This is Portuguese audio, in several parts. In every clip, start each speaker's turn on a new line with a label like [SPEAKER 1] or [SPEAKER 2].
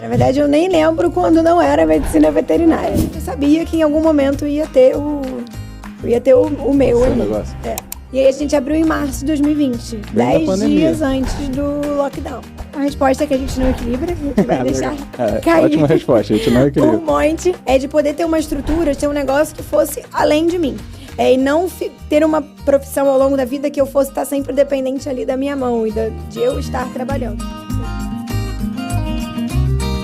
[SPEAKER 1] Na verdade, eu nem lembro quando não era medicina veterinária. Eu sabia que em algum momento ia ter o meu ali.
[SPEAKER 2] Negócio.
[SPEAKER 1] É. E aí a gente abriu em março de 2020,
[SPEAKER 2] Bem
[SPEAKER 1] 10 dias antes do lockdown. A resposta é que a gente não equilibra, a gente vai deixar cair.
[SPEAKER 2] Ótima resposta, a gente não equilibra.
[SPEAKER 1] Um monte é de poder ter uma estrutura, ter um negócio que fosse além de mim. E não ter uma profissão ao longo da vida que eu fosse estar sempre dependente ali da minha mão e de eu estar trabalhando.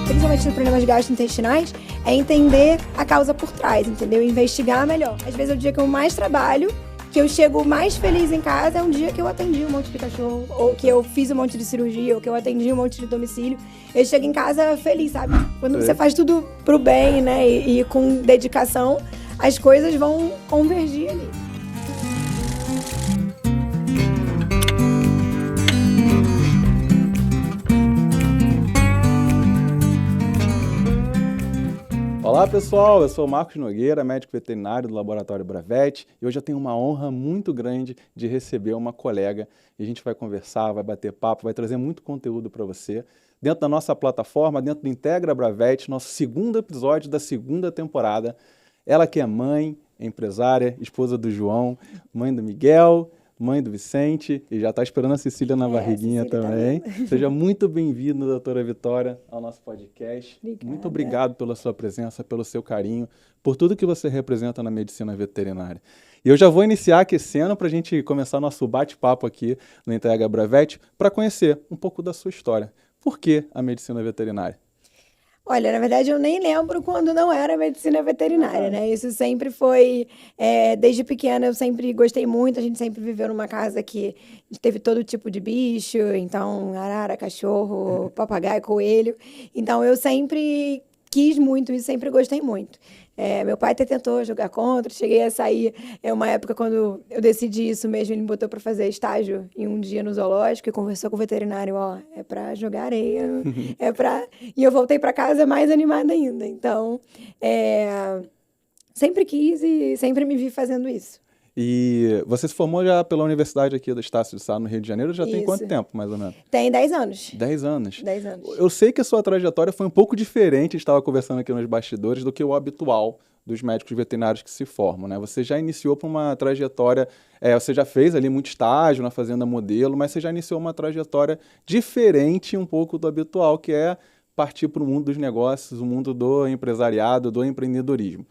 [SPEAKER 1] Principalmente nos problemas gastrointestinais, é entender a causa por trás, entendeu? Investigar melhor. Às vezes é o dia que eu mais trabalho, que eu chego mais feliz em casa, é um dia que eu atendi um monte de cachorro, ou que eu fiz um monte de cirurgia, ou que eu atendi um monte de domicílio. Eu chego em casa feliz, sabe? Quando você faz tudo pro bem, né, e com dedicação, as coisas vão convergir ali.
[SPEAKER 2] Olá pessoal, eu sou o Marcos Nogueira, médico veterinário do Laboratório Bravett, e hoje eu tenho uma honra muito grande de receber uma colega e a gente vai conversar, vai bater papo, vai trazer muito conteúdo para você. Dentro da nossa plataforma, dentro do Integra Bravett, nosso segundo episódio da segunda temporada. Ela que é mãe, empresária, esposa do João, mãe do Miguel, mãe do Vicente, e já está esperando a Cecília na barriguinha também. Seja muito bem-vinda, doutora Vitória, ao nosso podcast.
[SPEAKER 1] Obrigada.
[SPEAKER 2] Muito obrigado pela sua presença, pelo seu carinho, por tudo que você representa na medicina veterinária. E eu já vou iniciar aquecendo para a gente começar nosso bate-papo aqui no Integra Bravett, para conhecer um pouco da sua história. Por que a medicina veterinária?
[SPEAKER 1] Olha, na verdade, eu nem lembro quando não era medicina veterinária, né? Isso sempre foi... desde pequena eu sempre gostei muito, a gente sempre viveu numa casa que teve todo tipo de bicho, então arara, cachorro, papagaio, coelho. Então eu sempre quis muito isso, sempre gostei muito. Meu pai até tentou jogar contra, cheguei a sair. Uma época, quando eu decidi isso mesmo, ele me botou para fazer estágio em um dia no zoológico e conversou com o veterinário: ó, é para jogar areia, é para... E eu voltei para casa mais animada ainda. Então, sempre quis e sempre me vi fazendo isso.
[SPEAKER 2] E você se formou já pela Universidade aqui do Estácio de Sá, no Rio de Janeiro, já tem quanto tempo, mais ou menos?
[SPEAKER 1] Tem 10 anos.
[SPEAKER 2] 10 anos?
[SPEAKER 1] 10 anos.
[SPEAKER 2] Eu sei que a sua trajetória foi um pouco diferente, a gente estava conversando aqui nos bastidores, do que o habitual dos médicos veterinários que se formam, né? Você já iniciou por uma trajetória, você já fez ali muito estágio na Fazenda Modelo, mas você já iniciou uma trajetória diferente um pouco do habitual, que é partir para o mundo dos negócios, o mundo do empresariado, do empreendedorismo.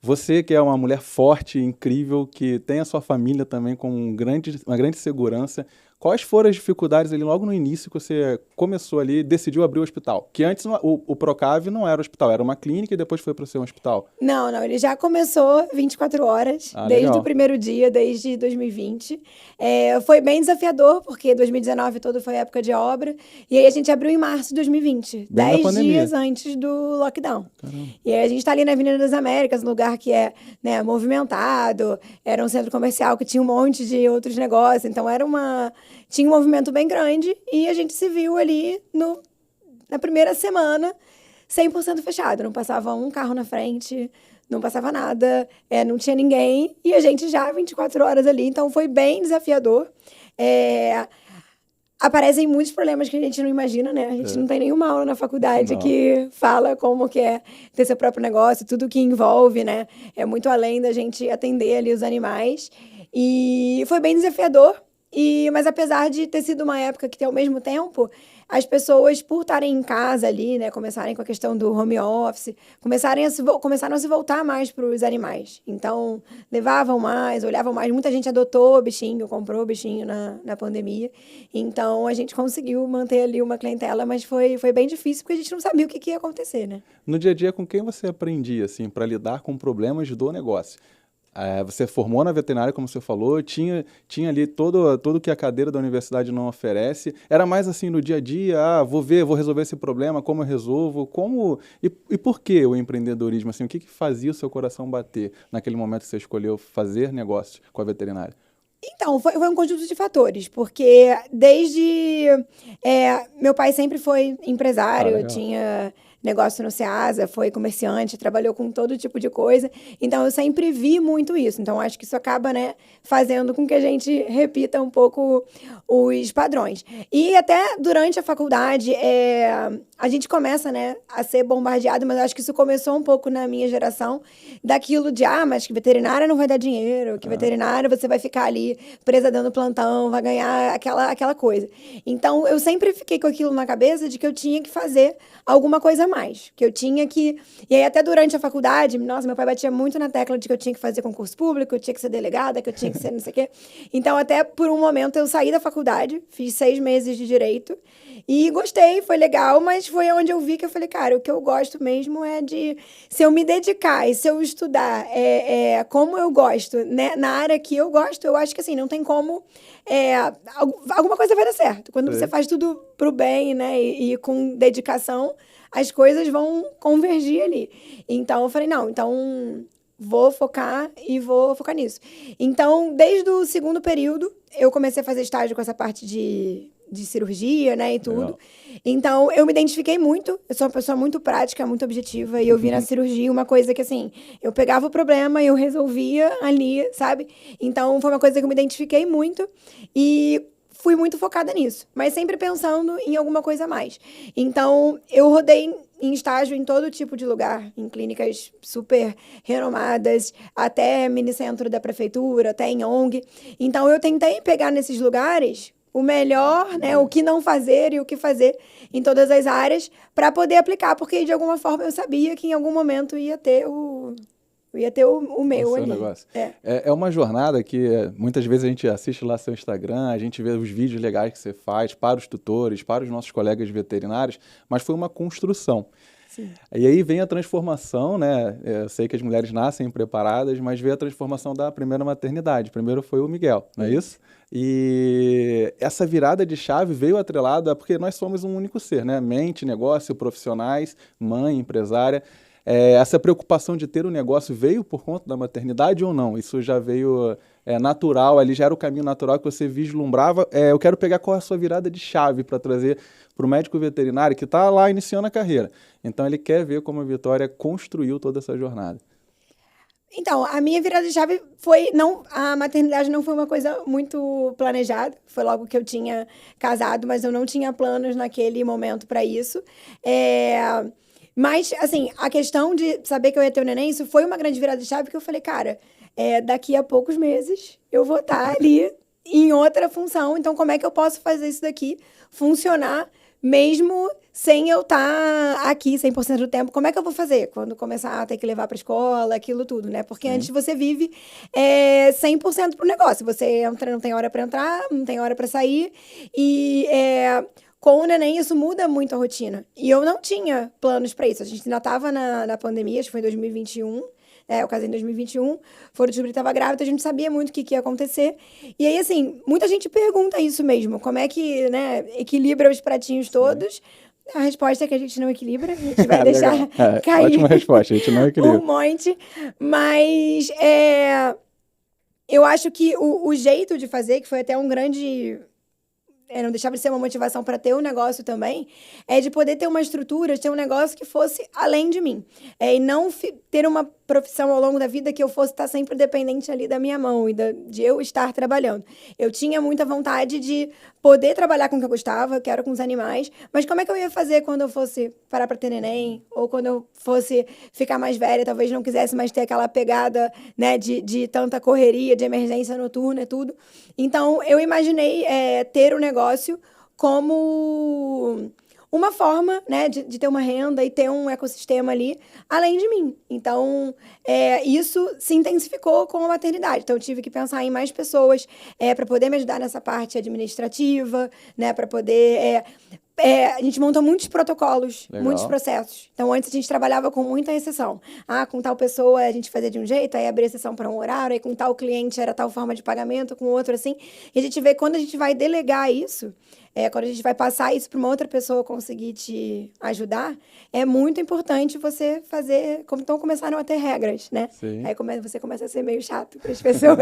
[SPEAKER 2] Você que é uma mulher forte, incrível, que tem a sua família também com uma grande segurança, quais foram as dificuldades ali logo no início que você começou ali e decidiu abrir o hospital? Que antes o Procave não era hospital, era uma clínica e depois foi para ser um hospital.
[SPEAKER 1] Não, ele já começou 24 horas, desde
[SPEAKER 2] legal.
[SPEAKER 1] o primeiro dia, desde 2020. Foi bem desafiador, porque 2019 todo foi época de obra, e aí a gente abriu em março de 2020, 10 dias antes do lockdown.
[SPEAKER 2] Caramba.
[SPEAKER 1] E aí a gente está ali na Avenida das Américas, um lugar que é, né, movimentado, era um centro comercial que tinha um monte de outros negócios, então tinha um movimento bem grande, e a gente se viu ali na primeira semana 100% fechado, não passava um carro na frente, não passava nada, não tinha ninguém, e a gente já 24 horas ali, então foi bem desafiador. Aparecem muitos problemas que a gente não imagina, né? A gente não tem nenhuma aula na faculdade que fala como que é ter seu próprio negócio, tudo que envolve, né? É muito além da gente atender ali os animais. E foi bem desafiador, mas apesar de ter sido uma época que, ao mesmo tempo, as pessoas, por estarem em casa ali, né, começarem com a questão do home office, começaram a se voltar mais para os animais. Então, levavam mais, olhavam mais. Muita gente adotou bichinho, comprou bichinho na pandemia. Então, a gente conseguiu manter ali uma clientela, mas foi bem difícil, porque a gente não sabia o que ia acontecer, né?
[SPEAKER 2] No dia a dia, com quem você aprendia, assim, para lidar com problemas do negócio? Você formou na veterinária, como você falou, tinha ali todo que a cadeira da universidade não oferece. Era mais assim no dia a dia, vou resolver esse problema, como eu resolvo, e por que o empreendedorismo? Assim, o que fazia o seu coração bater naquele momento que você escolheu fazer negócio com a veterinária?
[SPEAKER 1] Então, foi um conjunto de fatores, porque desde... meu pai sempre foi empresário, negócio no Ceasa, foi comerciante, trabalhou com todo tipo de coisa. Então, eu sempre vi muito isso. Então, acho que isso acaba, né, fazendo com que a gente repita um pouco os padrões. E até durante a faculdade, a gente começa, né, a ser bombardeado, mas eu acho que isso começou um pouco na minha geração, daquilo de, mas que veterinária não vai dar dinheiro, que veterinária você vai ficar ali presa dando plantão, vai ganhar aquela coisa. Então, eu sempre fiquei com aquilo na cabeça de que eu tinha que fazer alguma coisa a mais, que eu tinha que... E aí, até durante a faculdade, nossa, meu pai batia muito na tecla de que eu tinha que fazer concurso público, que eu tinha que ser delegada, que eu tinha que ser não sei o quê. Então, até por um momento, eu saí da faculdade, fiz 6 meses de Direito, e gostei, foi legal, mas foi onde eu vi que eu falei, cara, o que eu gosto mesmo é de... Se eu me dedicar e se eu estudar como eu gosto, né, na área que eu gosto, eu acho que, assim, não tem como... alguma coisa vai dar certo. Quando você faz tudo pro bem, né, e com dedicação, as coisas vão convergir ali. Então, eu falei, não, então... vou focar nisso. Então, desde o segundo período, eu comecei a fazer estágio com essa parte de cirurgia, né, e tudo. Legal. Então, eu me identifiquei muito. Eu sou uma pessoa muito prática, muito objetiva. E eu vi na cirurgia uma coisa que, assim, eu pegava o problema e eu resolvia ali, sabe? Então, foi uma coisa que eu me identifiquei muito. E fui muito focada nisso. Mas sempre pensando em alguma coisa a mais. Então, eu rodei em estágio em todo tipo de lugar, em clínicas super renomadas, até minicentro da prefeitura, até em ONG. Então, eu tentei pegar nesses lugares o melhor, né, o que não fazer e o que fazer em todas as áreas para poder aplicar, porque de alguma forma eu sabia que em algum momento ia ter o meu ali.
[SPEAKER 2] Negócio. É uma jornada que muitas vezes a gente assiste lá seu Instagram, a gente vê os vídeos legais que você faz para os tutores, para os nossos colegas veterinários, mas foi uma construção. Sim. E aí vem a transformação, né? Eu sei que as mulheres nascem preparadas, mas vem a transformação da primeira maternidade. Primeiro foi o Miguel, não é isso? E essa virada de chave veio atrelada porque nós somos um único ser, né? Mente, negócio, profissionais, mãe, empresária. Essa preocupação de ter o negócio veio por conta da maternidade ou não? Isso já veio natural, ali já era o caminho natural que você vislumbrava. Eu quero pegar qual é a sua virada de chave para trazer para o médico veterinário que está lá iniciando a carreira. Então, ele quer ver como a Vitória construiu toda essa jornada.
[SPEAKER 1] Então, a minha virada de chave foi... a maternidade não foi uma coisa muito planejada. Foi logo que eu tinha casado, mas eu não tinha planos naquele momento para isso. Mas, assim, a questão de saber que eu ia ter o neném, isso foi uma grande virada de chave, porque eu falei, cara, daqui a poucos meses eu vou estar ali em outra função, então como é que eu posso fazer isso daqui funcionar mesmo sem eu estar aqui 100% do tempo? Como é que eu vou fazer quando começar a ter que levar para a escola, aquilo tudo, né? Porque antes você vive 100% pro negócio. Você entra, não tem hora para entrar, não tem hora para sair, e... com o neném, isso muda muito a rotina. E eu não tinha planos para isso. A gente ainda estava na pandemia, acho que foi em 2021. Eu casei em 2021. Foram descobrir que estava grávida, a gente sabia muito o que ia acontecer. E aí, assim, muita gente pergunta isso mesmo. Como é que, né, equilibra os pratinhos todos? A resposta é que a gente não equilibra. A gente vai deixar cair.
[SPEAKER 2] Ótima resposta, a gente não equilibra.
[SPEAKER 1] Um monte. Mas eu acho que o jeito de fazer, que foi até um grande... não deixava de ser uma motivação para ter um negócio também, de poder ter uma estrutura, de ter um negócio que fosse além de mim. E não ter uma profissão ao longo da vida que eu fosse estar sempre dependente ali da minha mão e de eu estar trabalhando. Eu tinha muita vontade de poder trabalhar com o que eu gostava, que era com os animais, mas como é que eu ia fazer quando eu fosse parar para ter neném? Ou quando eu fosse ficar mais velha, talvez não quisesse mais ter aquela pegada, né, de tanta correria, de emergência noturna e tudo. Então, eu imaginei ter o negócio como uma forma, né, de ter uma renda e ter um ecossistema ali, além de mim. Então, isso se intensificou com a maternidade. Então, eu tive que pensar em mais pessoas para poder me ajudar nessa parte administrativa, né, para poder... a gente monta muitos protocolos, legal, muitos processos. Então, antes a gente trabalhava com muita exceção. Com tal pessoa a gente fazia de um jeito, aí abria exceção para um horário, aí com tal cliente era tal forma de pagamento, com outro assim. E a gente vê quando a gente vai delegar isso, quando a gente vai passar isso para uma outra pessoa conseguir te ajudar, é muito importante você fazer... Então, começaram a ter regras, né? Sim. Aí você começa a ser meio chato para as pessoas.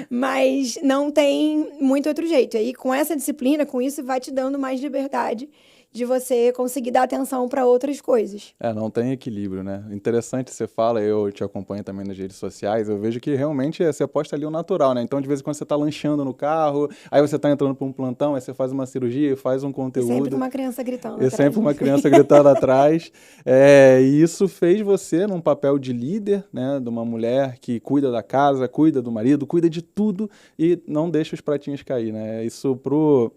[SPEAKER 1] Mas não tem muito outro jeito. Aí, com essa disciplina, com isso, vai te dando mais liberdade, de você conseguir dar atenção para outras coisas.
[SPEAKER 2] Não tem equilíbrio, né? Interessante você fala, eu te acompanho também nas redes sociais, eu vejo que realmente você aposta ali o natural, né? Então, de vez em quando você tá lanchando no carro, aí você tá entrando para um plantão, aí você faz uma cirurgia, faz um conteúdo.
[SPEAKER 1] E sempre uma criança gritando
[SPEAKER 2] E sempre uma criança gritando atrás. E isso fez você num papel de líder, né? De uma mulher que cuida da casa, cuida do marido, cuida de tudo e não deixa os pratinhos cair, né? Isso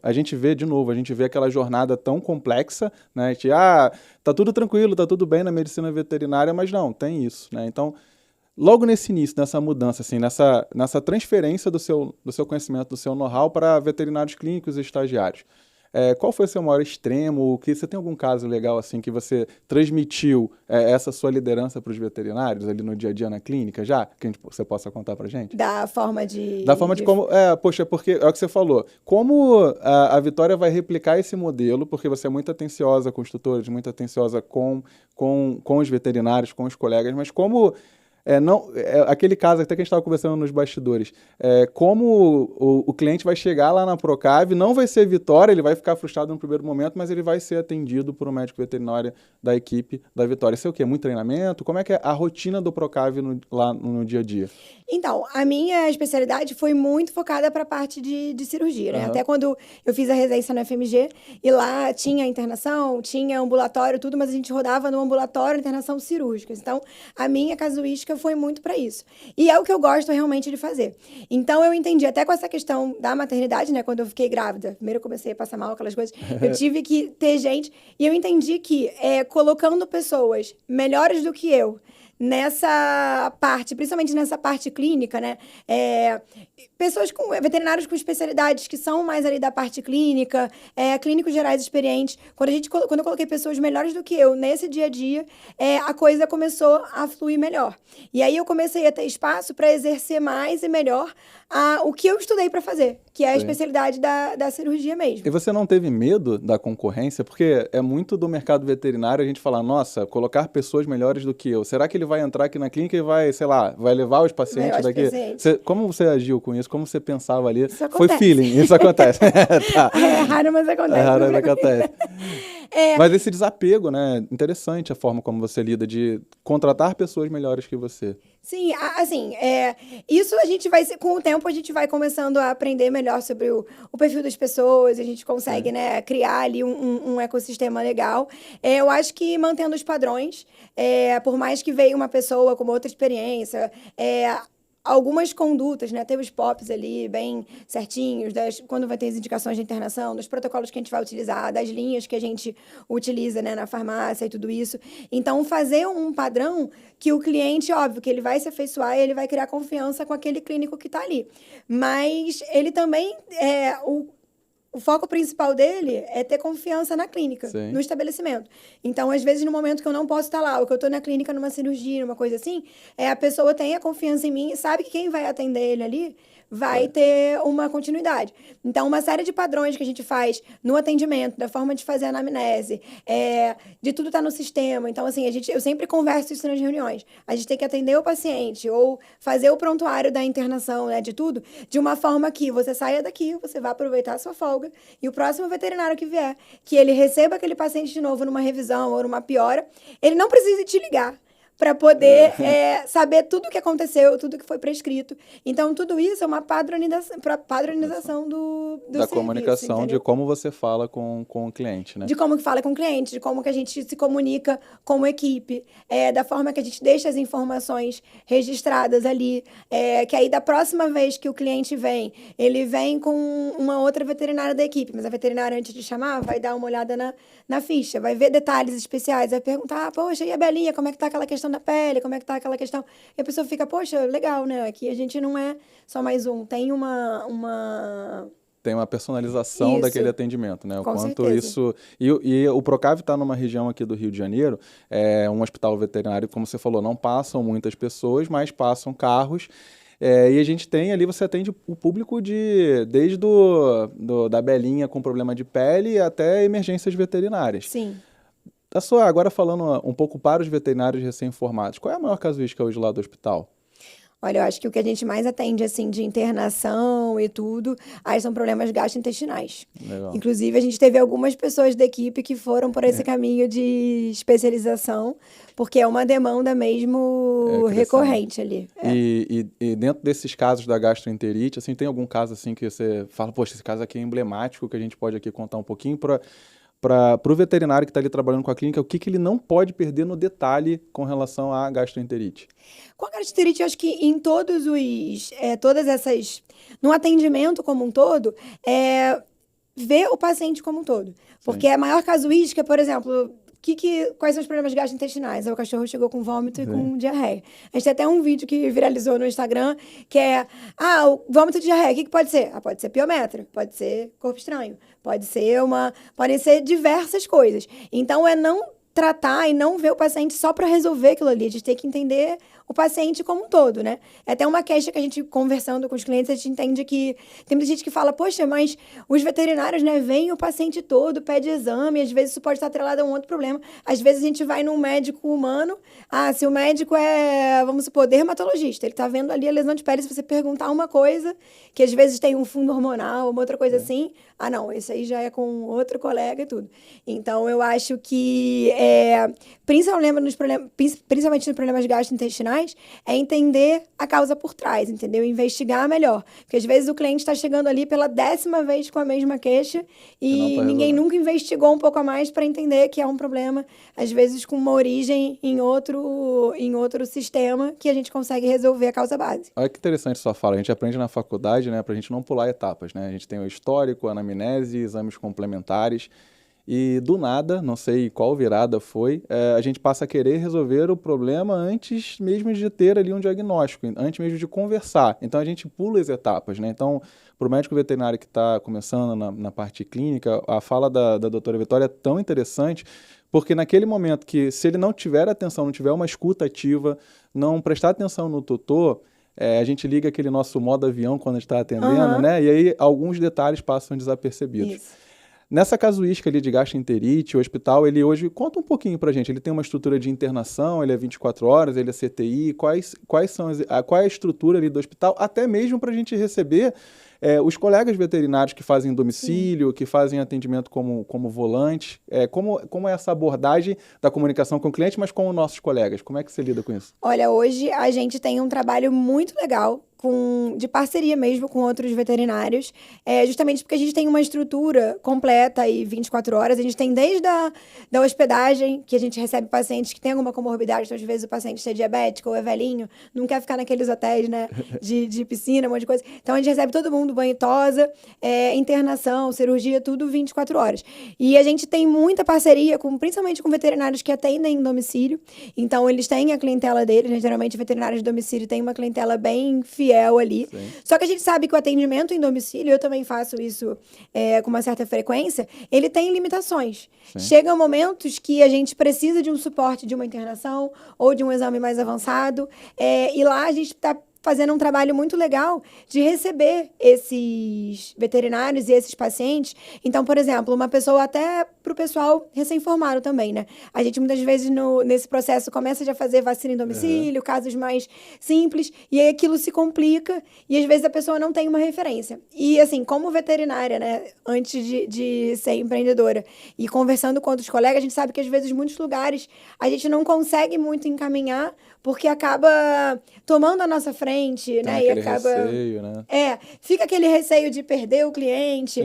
[SPEAKER 2] a gente vê, de novo, a gente vê aquela jornada tão complexa, né? Tá tudo tranquilo, tá tudo bem na medicina veterinária, mas não, tem isso, né? Então, logo nesse início, nessa mudança, assim, nessa transferência do seu conhecimento, do seu know-how para veterinários clínicos e estagiários, qual foi o seu maior extremo? Você tem algum caso legal assim que você transmitiu essa sua liderança para os veterinários ali no dia a dia na clínica já? Que você possa contar para gente?
[SPEAKER 1] Da forma de
[SPEAKER 2] como... Poxa, porque é o que você falou. Como a Vitória vai replicar esse modelo, porque você é muito atenciosa com os tutores, muito atenciosa com os veterinários, com os colegas, mas como... aquele caso até que a gente estava conversando nos bastidores, como o cliente vai chegar lá na Procav, não vai ser Vitória, ele vai ficar frustrado no primeiro momento, mas ele vai ser atendido por um médico veterinário da equipe da Vitória. Isso é o quê? Muito treinamento? Como é que é a rotina do Procav lá no dia a dia?
[SPEAKER 1] Então, a minha especialidade foi muito focada para a parte de cirurgia, né?
[SPEAKER 2] Uhum.
[SPEAKER 1] Até quando eu fiz a residência na FMG, e lá tinha internação, tinha ambulatório, tudo, mas a gente rodava no ambulatório, internação cirúrgica. Então, a minha casuística foi muito para isso. E é o que eu gosto realmente de fazer. Então, eu entendi, até com essa questão da maternidade, né? Quando eu fiquei grávida, primeiro eu comecei a passar mal, aquelas coisas, eu tive que ter gente, e eu entendi que colocando pessoas melhores do que eu, nessa parte, principalmente nessa parte clínica, né? Pessoas veterinários com especialidades que são mais ali da parte clínica, clínicos gerais experientes. Quando eu coloquei pessoas melhores do que eu nesse dia a dia, a coisa começou a fluir melhor. E aí eu comecei a ter espaço para exercer mais e melhor o que eu estudei para fazer, que é a especialidade da cirurgia mesmo.
[SPEAKER 2] E você não teve medo da concorrência? Porque é muito do mercado veterinário a gente falar, nossa, colocar pessoas melhores do que eu. Será que ele vai entrar aqui na clínica e vai, sei lá, vai levar os pacientes daqui? Como você agiu com isso? Como você pensava ali?
[SPEAKER 1] Isso acontece.
[SPEAKER 2] Foi feeling, isso acontece.
[SPEAKER 1] Tá. É raro, mas acontece.
[SPEAKER 2] É raro, mas acontece. Mas esse desapego, né? Interessante a forma como você lida de contratar pessoas melhores que você.
[SPEAKER 1] Sim, assim, isso a gente vai, com o tempo, a gente vai começando a aprender melhor sobre o perfil das pessoas, a gente consegue, né, criar ali um ecossistema legal. Eu acho que mantendo os padrões, por mais que veio uma pessoa com outra experiência, algumas condutas, né? Teve os POPs ali bem certinhos, quando vai ter as indicações de internação, dos protocolos que a gente vai utilizar, das linhas que a gente utiliza, né, na farmácia e tudo isso. Então, fazer um padrão que o cliente, óbvio, que ele vai se afeiçoar e ele vai criar confiança com aquele clínico que está ali. Mas ele também, o foco principal dele é ter confiança na clínica,
[SPEAKER 2] Sim.
[SPEAKER 1] no estabelecimento. Então, às vezes, no momento que eu não posso estar lá, ou que eu estou na clínica numa cirurgia, numa coisa assim, a pessoa tem a confiança em mim e sabe que quem vai atender ele ali vai ter uma continuidade. Então, uma série de padrões que a gente faz no atendimento, da forma de fazer a anamnese, de tudo estar no sistema. Então, assim, eu sempre converso isso nas reuniões. A gente tem que atender o paciente ou fazer o prontuário da internação, né, de tudo, de uma forma que você saia daqui, você vai aproveitar a sua folga e o próximo veterinário que vier, que ele receba aquele paciente de novo numa revisão ou numa piora, ele não precisa te ligar para poder saber tudo o que aconteceu, tudo que foi prescrito. Então, tudo isso é uma padronização do
[SPEAKER 2] da serviço, comunicação, entendeu? De como você fala com o cliente, né?
[SPEAKER 1] De como que fala com o cliente, de como que a gente se comunica como equipe, da forma que a gente deixa as informações registradas ali, que aí da próxima vez que o cliente vem, ele vem com uma outra veterinária da equipe, mas a veterinária, antes de chamar, vai dar uma olhada na ficha, vai ver detalhes especiais, vai perguntar, poxa, e a Belinha, como é que tá aquela questão da pele, como é que tá aquela questão... E a pessoa fica, poxa, legal, né? Aqui a gente não é só mais um, tem
[SPEAKER 2] tem uma personalização isso, daquele atendimento, né? O
[SPEAKER 1] com
[SPEAKER 2] quanto
[SPEAKER 1] certeza.
[SPEAKER 2] Isso... E o Procav está numa região aqui do Rio de Janeiro, um hospital veterinário, como você falou, não passam muitas pessoas, mas passam carros. E a gente tem ali, você atende o público desde da Belinha com problema de pele até emergências veterinárias.
[SPEAKER 1] Sim.
[SPEAKER 2] Agora falando um pouco para os veterinários recém-formados, qual é a maior casuística hoje lá do hospital?
[SPEAKER 1] Olha, eu acho que o que a gente mais atende, assim, de internação e tudo, aí são problemas gastrointestinais.
[SPEAKER 2] Legal.
[SPEAKER 1] Inclusive, a gente teve algumas pessoas da equipe que foram por esse caminho de especialização, porque é uma demanda mesmo
[SPEAKER 2] crescente.
[SPEAKER 1] recorrente ali.
[SPEAKER 2] E dentro desses casos da gastroenterite, assim, tem algum caso assim que você fala, poxa, esse caso aqui é emblemático, que a gente pode aqui contar um pouquinho para o veterinário que está ali trabalhando com a clínica, o que ele não pode perder no detalhe com relação à gastroenterite?
[SPEAKER 1] Com a gastroenterite, eu acho que em todas essas, no atendimento como um todo, ver o paciente como um todo. Porque a maior casuística, por exemplo, quais são os problemas gastrointestinais? O cachorro chegou com vômito e com diarreia. A gente tem até um vídeo que viralizou no Instagram, que é, o vômito e diarreia, o que pode ser? Pode ser piometra, pode ser corpo estranho, podem ser diversas coisas. Então, é não tratar e não ver o paciente só para resolver aquilo ali. A gente tem que entender o paciente como um todo, né? É até uma queixa que a gente, conversando com os clientes, a gente entende que tem muita gente que fala, poxa, mas os veterinários, né, veem o paciente todo, pede exame, às vezes isso pode estar atrelado a um outro problema. Às vezes a gente vai num médico humano, se o médico é, vamos supor, dermatologista, ele tá vendo ali a lesão de pele, se você perguntar uma coisa, que às vezes tem um fundo hormonal, uma outra coisa assim, não, esse aí já é com outro colega e tudo. Então, eu acho que, principalmente nos problemas gastrointestinais, é entender a causa por trás, entendeu? Investigar melhor. Porque às vezes o cliente está chegando ali pela 10ª vez com a mesma queixa e ninguém nunca investigou um pouco a mais para entender que é um problema, às vezes com uma origem em outro sistema que a gente consegue resolver a causa base.
[SPEAKER 2] Olha que interessante sua fala. A gente aprende na faculdade, né, para a gente não pular etapas, né? A gente tem o histórico, a anamnese, exames complementares. E do nada, não sei qual virada foi, a gente passa a querer resolver o problema antes mesmo de ter ali um diagnóstico, antes mesmo de conversar. Então a gente pula as etapas, né? Então, para o médico veterinário que está começando na parte clínica, a fala da doutora Vitória é tão interessante, porque naquele momento que, se ele não tiver atenção, não tiver uma escuta ativa, não prestar atenção no tutor, a gente liga aquele nosso modo avião quando a gente está atendendo, né? E aí alguns detalhes passam desapercebidos.
[SPEAKER 1] Isso.
[SPEAKER 2] Nessa casuística ali de gastroenterite, o hospital, ele hoje, conta um pouquinho pra gente, ele tem uma estrutura de internação, ele é 24 horas, ele é CTI, qual é a estrutura ali do hospital, até mesmo pra gente receber os colegas veterinários que fazem domicílio, que fazem atendimento como volante, como é essa abordagem da comunicação com o cliente, mas com os nossos colegas, como é que você lida com isso?
[SPEAKER 1] Olha, hoje a gente tem um trabalho muito legal de parceria mesmo com outros veterinários, justamente porque a gente tem uma estrutura completa e 24 horas. A gente tem desde da hospedagem, que a gente recebe pacientes que têm alguma comorbidade, então às vezes o paciente é diabético ou é velhinho, não quer ficar naqueles hotéis, né, de piscina, um monte de coisa. Então a gente recebe todo mundo, banho e tosa, internação, cirurgia, tudo 24 horas. E a gente tem muita parceria, principalmente com veterinários que atendem em domicílio. Então eles têm a clientela deles, né? Geralmente veterinários de domicílio têm uma clientela bem fiel ali. Sim. Só que a gente sabe que o atendimento em domicílio, eu também faço isso com uma certa frequência, ele tem limitações. Sim. Chegam momentos que a gente precisa de um suporte de uma internação ou de um exame mais avançado, e lá a gente está fazendo um trabalho muito legal de receber esses veterinários e esses pacientes. Então, por exemplo, uma pessoa até para o pessoal recém-formado também, né? A gente muitas vezes nesse processo começa já a fazer vacina em domicílio, casos mais simples, e aí aquilo se complica e às vezes a pessoa não tem uma referência. E assim, como veterinária, né, antes de ser empreendedora e conversando com outros colegas, a gente sabe que às vezes muitos lugares a gente não consegue muito encaminhar porque acaba tomando a nossa frente,
[SPEAKER 2] tem
[SPEAKER 1] né? E acaba
[SPEAKER 2] receio, né?
[SPEAKER 1] Fica aquele receio de perder o cliente,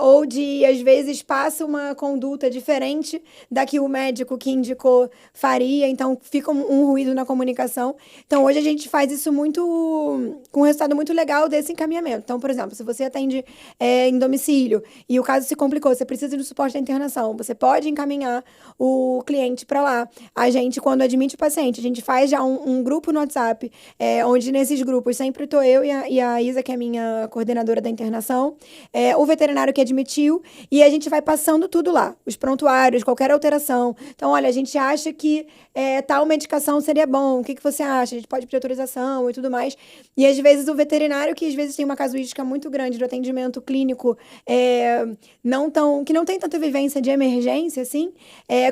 [SPEAKER 1] ou de, às vezes, passa uma conduta diferente da que o médico que indicou faria, então fica um ruído na comunicação. Então, hoje a gente faz isso com um resultado muito legal desse encaminhamento. Então, por exemplo, se você atende em domicílio e o caso se complicou, você precisa do suporte da internação, você pode encaminhar o cliente para lá. A gente, quando admite o paciente, a gente faz já um grupo no WhatsApp, onde nesses grupos sempre estou eu e a Isa, que é a minha coordenadora da internação, o veterinário que admitiu, e a gente vai passando tudo lá, os prontuários, qualquer alteração. Então, olha, a gente acha que tal medicação seria bom, o que você acha? A gente pode pedir autorização e tudo mais. E às vezes o veterinário, que às vezes tem uma casuística muito grande do atendimento clínico, que não tem tanta vivência de emergência, assim,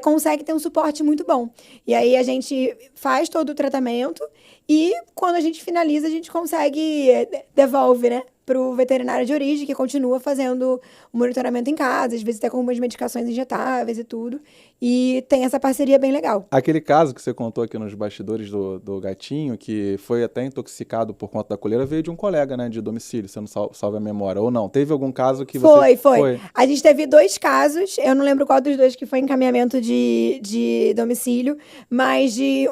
[SPEAKER 1] consegue ter um suporte muito bom. E aí a gente faz todo o tratamento e quando a gente finaliza, a gente consegue, devolve, né, para o veterinário de origem, que continua fazendo o monitoramento em casa, às vezes até com algumas medicações injetáveis e tudo. E tem essa parceria bem legal.
[SPEAKER 2] Aquele caso que você contou aqui nos bastidores do gatinho, que foi até intoxicado por conta da coleira, veio de um colega, né, de domicílio, se eu não salvo a memória, ou não? Teve algum caso que você...
[SPEAKER 1] Foi. A gente teve 2 casos, eu não lembro qual dos 2 que foi encaminhamento de domicílio, mas de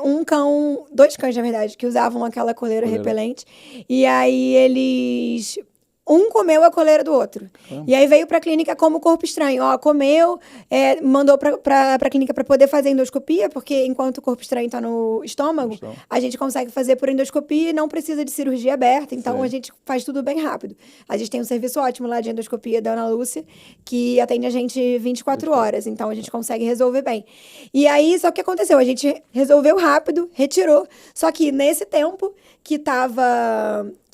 [SPEAKER 1] 2 cães, na verdade, que usavam aquela coleira repelente. E aí eles... Um comeu a coleira do outro. E aí veio pra clínica como corpo estranho. Ó, comeu, mandou pra clínica pra poder fazer endoscopia, porque enquanto o corpo estranho tá no estômago, a gente consegue fazer por endoscopia e não precisa de cirurgia aberta. Então, a gente faz tudo bem rápido. A gente tem um serviço ótimo lá de endoscopia da Ana Lúcia, que atende a gente 24 horas. Então, a gente consegue resolver bem. E aí, só que aconteceu? A gente resolveu rápido, retirou. Só que nesse tempo que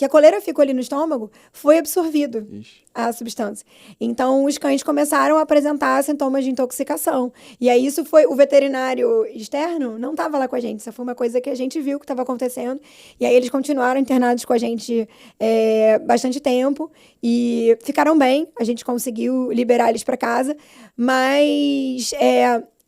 [SPEAKER 1] a coleira ficou ali no estômago, foi absorvido a substância. Então, os cães começaram a apresentar sintomas de intoxicação. E aí, isso foi... O veterinário externo não estava lá com a gente. Isso foi uma coisa que a gente viu que estava acontecendo. E aí, eles continuaram internados com a gente bastante tempo. E ficaram bem. A gente conseguiu liberar eles para casa. Mas...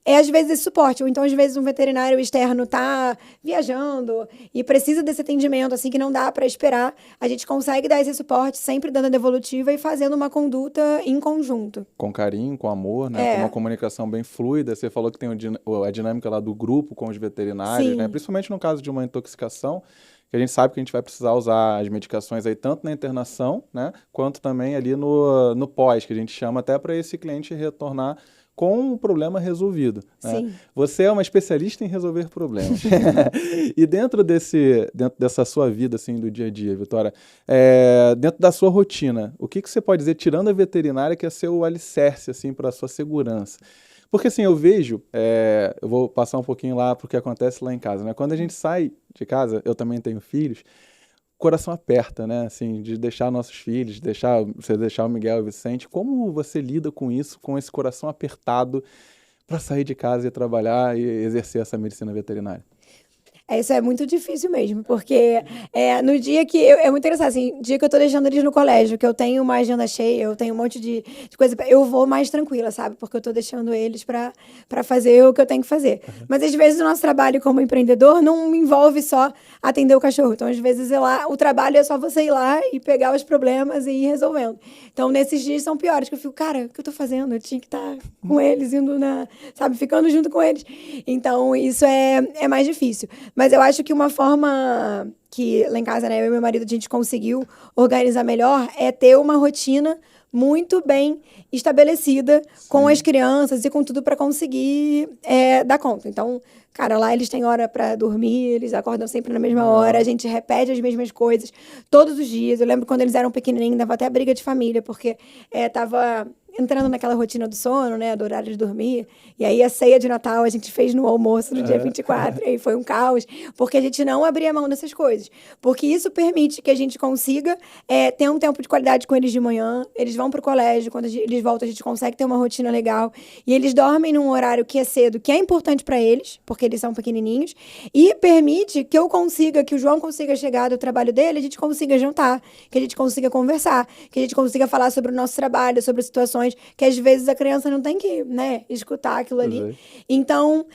[SPEAKER 1] às vezes, esse suporte. Ou então, às vezes, um veterinário externo tá viajando e precisa desse atendimento, assim, que não dá para esperar. A gente consegue dar esse suporte, sempre dando a devolutiva e fazendo uma conduta em conjunto.
[SPEAKER 2] Com carinho, com amor, né? Com uma comunicação bem fluida. Você falou que tem a dinâmica lá do grupo com os veterinários, né? Principalmente no caso de uma intoxicação, que a gente sabe que a gente vai precisar usar as medicações aí tanto na internação, né? Quanto também ali no pós, que a gente chama até para esse cliente retornar com o problema resolvido. Né? Você é uma especialista em resolver problemas. E dentro dessa sua vida, assim, do dia a dia, Vitória, dentro da sua rotina, o que você pode dizer, tirando a veterinária, que é seu alicerce, assim, para a sua segurança? Porque, assim, eu vejo, eu vou passar um pouquinho lá para o que acontece lá em casa, né? Quando a gente sai de casa, eu também tenho filhos, coração aperta, né? Assim, de deixar nossos filhos, você deixar o Miguel e o Vicente. Como você lida com isso, com esse coração apertado para sair de casa e trabalhar e exercer essa medicina veterinária?
[SPEAKER 1] Isso é muito difícil mesmo, porque no dia que... é muito interessante, assim, dia que eu tô deixando eles no colégio, que eu tenho uma agenda cheia, eu tenho um monte de coisa, eu vou mais tranquila, sabe? Porque eu tô deixando eles pra fazer o que eu tenho que fazer. Mas, às vezes, o nosso trabalho como empreendedor não me envolve só atender o cachorro. Então, às vezes, o trabalho é só você ir lá e pegar os problemas e ir resolvendo. Então, nesses dias são piores, que eu fico, cara, o que eu tô fazendo? Eu tinha que estar com eles, sabe, ficando junto com eles. Então, isso é mais difícil. Mas eu acho que uma forma que lá em casa, né, eu e meu marido, a gente conseguiu organizar melhor é ter uma rotina muito bem estabelecida com as crianças e com tudo para conseguir dar conta. Então, cara, lá eles têm hora para dormir, eles acordam sempre na mesma hora, a gente repete as mesmas coisas todos os dias. Eu lembro quando eles eram pequenininhos, dava até briga de família, porque tava entrando naquela rotina do sono, né, do horário de dormir. E aí a ceia de Natal a gente fez no almoço no dia 24, e aí foi um caos, porque a gente não abria mão dessas coisas. Porque isso permite que a gente consiga ter um tempo de qualidade com eles de manhã, eles vão pro colégio, quando eles voltam a gente consegue ter uma rotina legal, e eles dormem num horário que é cedo, que é importante para eles, porque eles são pequenininhos, e permite que que o João consiga chegar do trabalho dele, a gente consiga jantar, que a gente consiga conversar, que a gente consiga falar sobre o nosso trabalho, sobre situações que às vezes a criança não tem que, né, escutar aquilo ali. Então,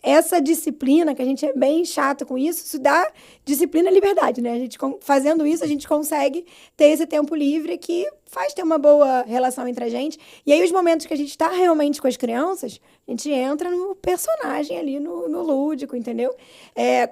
[SPEAKER 1] essa disciplina, que a gente é bem chato com isso dá disciplina e liberdade, né? A gente, fazendo isso, a gente consegue ter esse tempo livre que faz ter uma boa relação entre a gente. E aí, os momentos que a gente está realmente com as crianças, a gente entra no personagem ali, no lúdico, entendeu?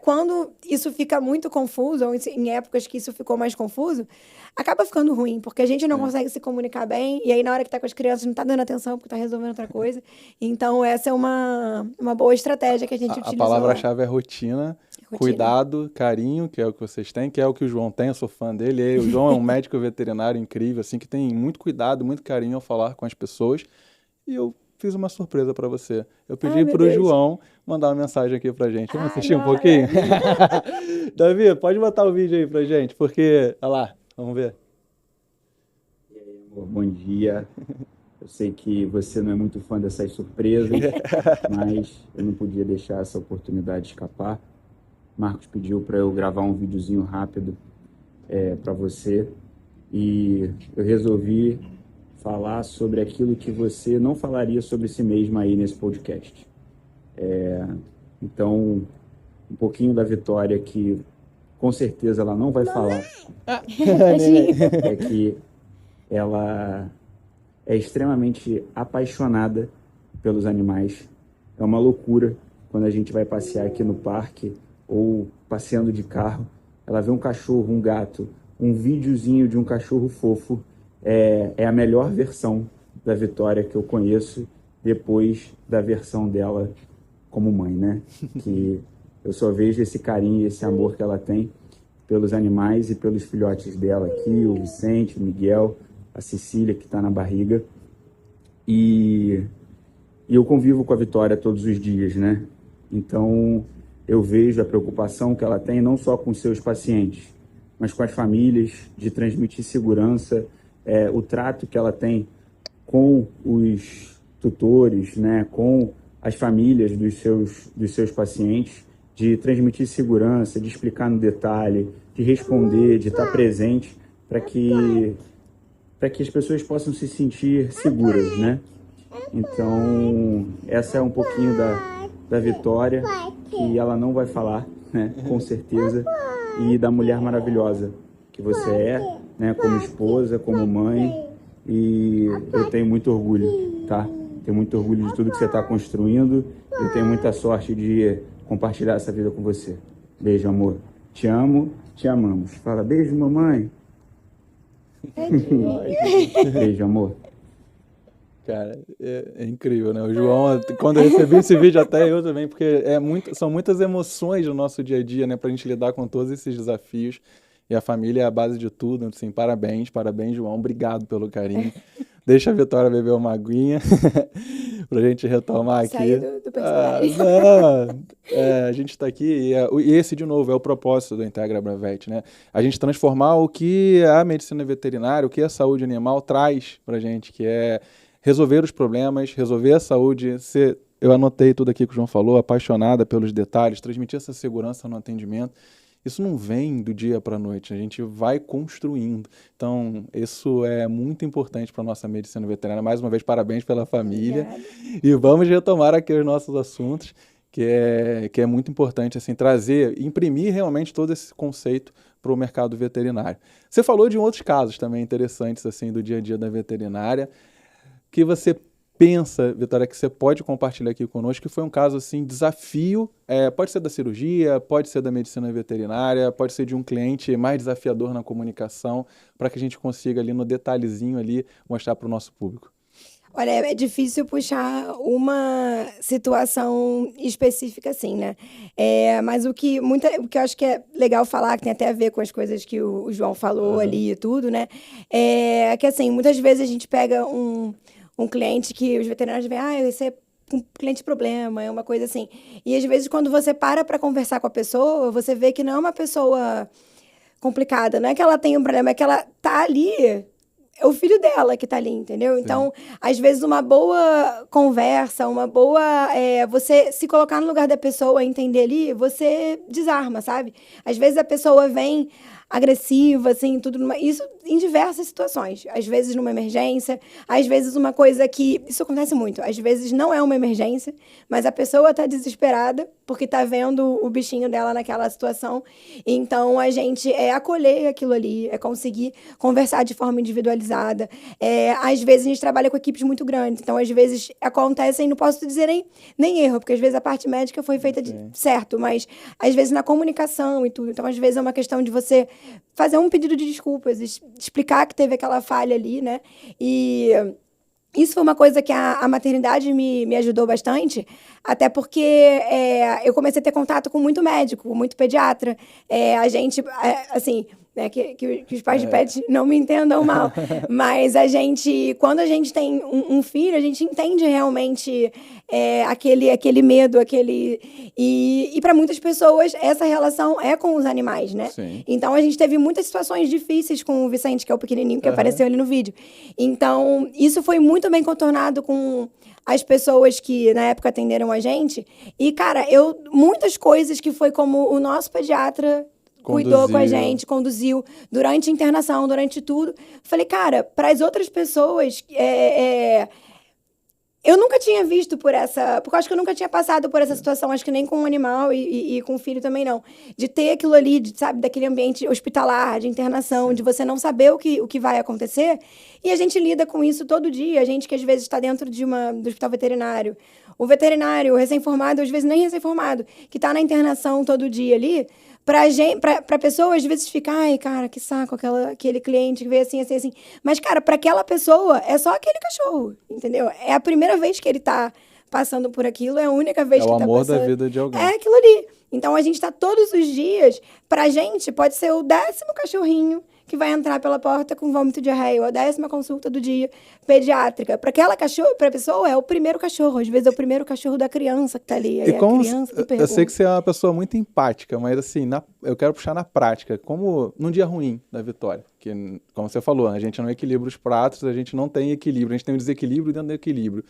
[SPEAKER 1] Quando isso fica muito confuso, ou em épocas que isso ficou mais confuso, acaba ficando ruim, porque a gente não consegue se comunicar bem, e aí na hora que tá com as crianças não tá dando atenção porque tá resolvendo outra coisa. Então, essa é uma boa estratégia que a gente utilizou.
[SPEAKER 2] A palavra-chave é rotina, cuidado, carinho, que é o que vocês têm, que é o que o João tem, eu sou fã dele. O João é um médico veterinário incrível, assim, que tem muito cuidado, muito carinho ao falar com as pessoas. E eu fiz uma surpresa para você. Eu pedi para o João mandar uma mensagem aqui pra gente. Vamos assistir um pouquinho? Davi, pode botar o vídeo aí pra gente, porque, olha lá, vamos ver.
[SPEAKER 3] E aí, amor, bom dia. Eu sei que você não é muito fã dessas surpresas, mas eu não podia deixar essa oportunidade escapar. Marcos pediu para eu gravar um videozinho rápido para você e eu resolvi falar sobre aquilo que você não falaria sobre si mesma aí nesse podcast. Então, um pouquinho da Vitória que com certeza ela não vai falar é que ela é extremamente apaixonada pelos animais. É uma loucura quando a gente vai passear aqui no parque ou passeando de carro. Ela vê um cachorro, um gato, um videozinho de um cachorro fofo. É a melhor versão da Vitória que eu conheço depois da versão dela como mãe, né? Que eu só vejo esse carinho e esse amor que ela tem pelos animais e pelos filhotes dela aqui, o Vicente, o Miguel, a Cecília, que está na barriga. E eu convivo com a Vitória todos os dias, né? Então, eu vejo a preocupação que ela tem não só com seus pacientes, mas com as famílias, de transmitir segurança, o trato que ela tem com os tutores, né? Com as famílias dos seus pacientes, de transmitir segurança, de explicar no detalhe, de responder, de estar presente, para que as pessoas possam se sentir seguras, né? Então, essa é um pouquinho da Vitória, que ela não vai falar, né? Com certeza, e da mulher maravilhosa que você é, né? Como esposa, como mãe, e eu tenho muito orgulho, tá? Tenho muito orgulho de tudo que você está construindo, eu tenho muita sorte de compartilhar essa vida com você. Beijo, amor. Te amo, te amamos. Fala, beijo, mamãe. Beijo, amor.
[SPEAKER 2] Cara, é incrível, né? O João, quando eu recebi esse vídeo, até eu também, porque são muitas emoções no nosso dia a dia, né? Pra gente lidar com todos esses desafios. E a família é a base de tudo. Assim, parabéns, João. Obrigado pelo carinho. Deixa a Vitória beber uma aguinha pra gente retomar aqui.
[SPEAKER 1] Saiu do personagem.
[SPEAKER 2] A gente está aqui e esse, de novo, é o propósito do Integra Bravet, né? A gente transformar o que a medicina veterinária, o que a saúde animal traz pra gente, que é resolver os problemas, resolver a saúde, eu anotei tudo aqui que o João falou, apaixonada pelos detalhes, transmitir essa segurança no atendimento. Isso não vem do dia para a noite, a gente vai construindo. Então, isso é muito importante para a nossa medicina veterinária. Mais uma vez, parabéns pela família.
[SPEAKER 1] Obrigada.
[SPEAKER 2] E vamos retomar aqui os nossos assuntos, que é muito importante assim, imprimir realmente todo esse conceito para o mercado veterinário. Você falou de outros casos também interessantes assim, do dia a dia da veterinária, que você pensa, Vitória, que você pode compartilhar aqui conosco, que foi um caso assim, desafio, pode ser da cirurgia, pode ser da medicina veterinária, pode ser de um cliente mais desafiador na comunicação, para que a gente consiga ali no detalhezinho ali mostrar para o nosso público.
[SPEAKER 1] Olha, é difícil puxar uma situação específica assim, né? Mas o que eu acho que é legal falar, que tem até a ver com as coisas que o João falou ali e tudo, né? É que assim, muitas vezes a gente pega um cliente que os veterinários veem, esse é um cliente problema, é uma coisa assim. E às vezes quando você para conversar com a pessoa, você vê que não é uma pessoa complicada, não é que ela tem um problema, é que ela tá ali, é o filho dela que tá ali, entendeu? Sim. Então, às vezes uma boa conversa, você se colocar no lugar da pessoa, entender ali, você desarma, sabe? Às vezes a pessoa vem agressiva, assim, isso em diversas situações. Às vezes numa emergência, às vezes uma coisa que... Isso acontece muito. Às vezes não é uma emergência, mas a pessoa tá desesperada porque tá vendo o bichinho dela naquela situação. Então, a gente acolher aquilo ali, conseguir conversar de forma individualizada. Às vezes, a gente trabalha com equipes muito grandes. Então, às vezes, acontecem, não posso dizer nem erro, porque às vezes a parte médica foi feita certo, mas às vezes na comunicação e tudo. Então, às vezes é uma questão de você fazer um pedido de desculpas, explicar que teve aquela falha ali, né? E isso foi uma coisa que a maternidade me ajudou bastante, até porque eu comecei a ter contato com muito médico, com muito pediatra. A gente, assim, né? Que os pais de pet não me entendam mal. Mas quando a gente tem um filho, a gente entende realmente aquele medo, E para muitas pessoas, essa relação é com os animais, né?
[SPEAKER 2] Sim.
[SPEAKER 1] Então, a gente teve muitas situações difíceis com o Vicente, que é o pequenininho que apareceu ali no vídeo. Então, isso foi muito bem contornado com as pessoas que, na época, atenderam a gente. E, cara, muitas coisas que foi como o nosso pediatra cuidou com a gente, conduziu durante a internação, durante tudo. Falei, cara, para as outras pessoas, eu nunca tinha visto porque eu acho que eu nunca tinha passado por essa situação, acho que nem com um animal e com o filho também não. De ter aquilo ali, sabe, daquele ambiente hospitalar, de internação, de você não saber o que vai acontecer. E a gente lida com isso todo dia. A gente que às vezes está dentro do hospital veterinário. O veterinário, o recém-formado, às vezes nem recém-formado, que está na internação todo dia ali, pra pessoa, às vezes, fica, ai, cara, que saco, aquele cliente que veio assim, assim, assim. Mas, cara, pra aquela pessoa, é só aquele cachorro, entendeu? É a primeira vez que ele tá passando por aquilo, é a única vez que tá passando.
[SPEAKER 2] É o amor da vida de alguém.
[SPEAKER 1] É aquilo ali. Então, a gente tá todos os dias, pra gente, pode ser o 10º cachorrinho que vai entrar pela porta com vômito e diarreia, ou a 10ª consulta do dia pediátrica. Para aquela pra pessoa, é o primeiro cachorro. Às vezes é o primeiro cachorro da criança que tá ali. Aí
[SPEAKER 2] como,
[SPEAKER 1] a criança que pergunta.
[SPEAKER 2] Eu sei que você é uma pessoa muito empática, mas assim, eu quero puxar na prática. Como num dia ruim da Vitória, que, como você falou, a gente não equilibra os pratos, a gente não tem equilíbrio, a gente tem um desequilíbrio dentro do equilíbrio.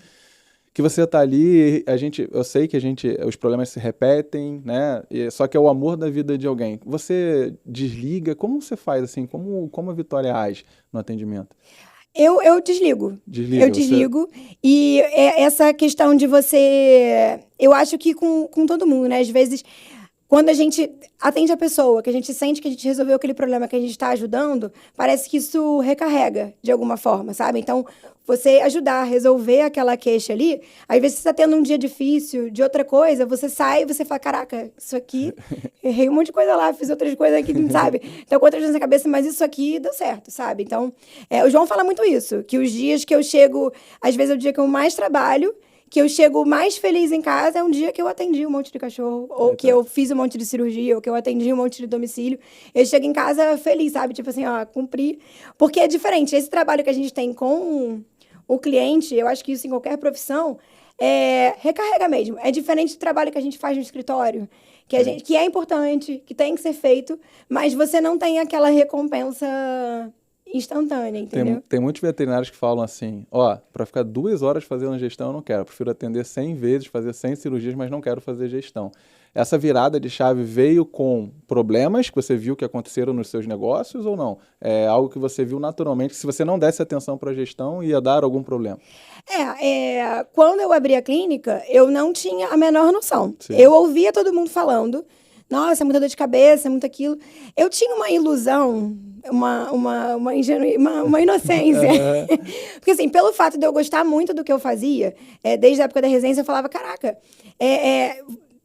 [SPEAKER 2] Que você está ali, eu sei que os problemas se repetem, né? Só que é o amor da vida de alguém. Você desliga, como você faz assim? Como a Vitória age no atendimento?
[SPEAKER 1] Eu desligo. Eu desligo. E essa questão de você... Eu acho que com todo mundo, né? Às vezes, quando a gente atende a pessoa, que a gente sente que a gente resolveu aquele problema que a gente está ajudando, parece que isso recarrega de alguma forma, sabe? Então, você ajudar a resolver aquela queixa ali, às vezes você está tendo um dia difícil, de outra coisa, você sai e você fala, caraca, isso aqui, errei um monte de coisa lá, fiz outras coisas aqui, sabe? Então, com outras coisas na cabeça, mas isso aqui deu certo, sabe? Então, o João fala muito isso, que os dias que eu chego, às vezes é o dia que eu mais trabalho, que eu chego mais feliz em casa é um dia que eu atendi um monte de cachorro, ou que eu fiz um monte de cirurgia, ou que eu atendi um monte de domicílio. Eu chego em casa feliz, sabe? Tipo assim, ó, cumpri. Porque é diferente. Esse trabalho que a gente tem com o cliente, eu acho que isso em qualquer profissão, recarrega mesmo. É diferente do trabalho que a gente faz no escritório, que é importante, que tem que ser feito, mas você não tem aquela recompensa instantânea, entendeu?
[SPEAKER 2] Tem muitos veterinários que falam assim, para ficar 2 horas fazendo gestão eu não quero, eu prefiro atender 100 vezes, fazer 100 cirurgias, mas não quero fazer gestão. Essa virada de chave veio com problemas que você viu que aconteceram nos seus negócios ou não? É algo que você viu naturalmente, que se você não desse atenção para a gestão, ia dar algum problema?
[SPEAKER 1] Quando eu abri a clínica, eu não tinha a menor noção.
[SPEAKER 2] Sim.
[SPEAKER 1] Eu ouvia todo mundo falando, nossa, é muita dor de cabeça, é muito aquilo. Eu tinha uma ilusão, uma inocência. Porque, assim, pelo fato de eu gostar muito do que eu fazia, desde a época da residência, eu falava, caraca,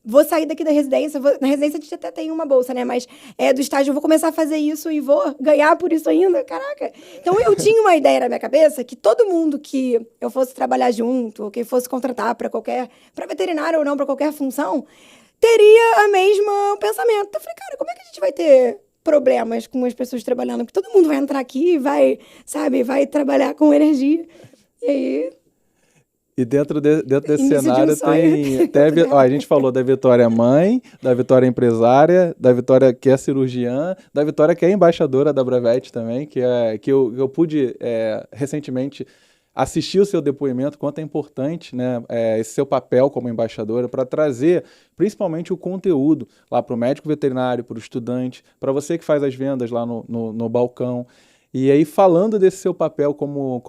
[SPEAKER 1] vou sair daqui da residência, na residência a gente até tem uma bolsa, né? Mas do estágio eu vou começar a fazer isso e vou ganhar por isso ainda, caraca. Então, eu tinha uma ideia na minha cabeça que todo mundo que eu fosse trabalhar junto, ou que fosse contratar para veterinário ou não, para qualquer função, teria o pensamento. Eu falei, cara, como é que a gente vai ter problemas com as pessoas trabalhando? Porque todo mundo vai entrar aqui e vai trabalhar com energia. E aí...
[SPEAKER 2] E dentro desse cenário a gente falou da Vitória mãe, da Vitória empresária, da Vitória que é cirurgiã, da Vitória que é embaixadora da Bravet também, que eu pude recentemente assistir o seu depoimento, quanto é importante, né, esse seu papel como embaixadora para trazer principalmente o conteúdo lá para o médico veterinário, para o estudante, para você que faz as vendas lá no balcão. E aí, falando desse seu papel como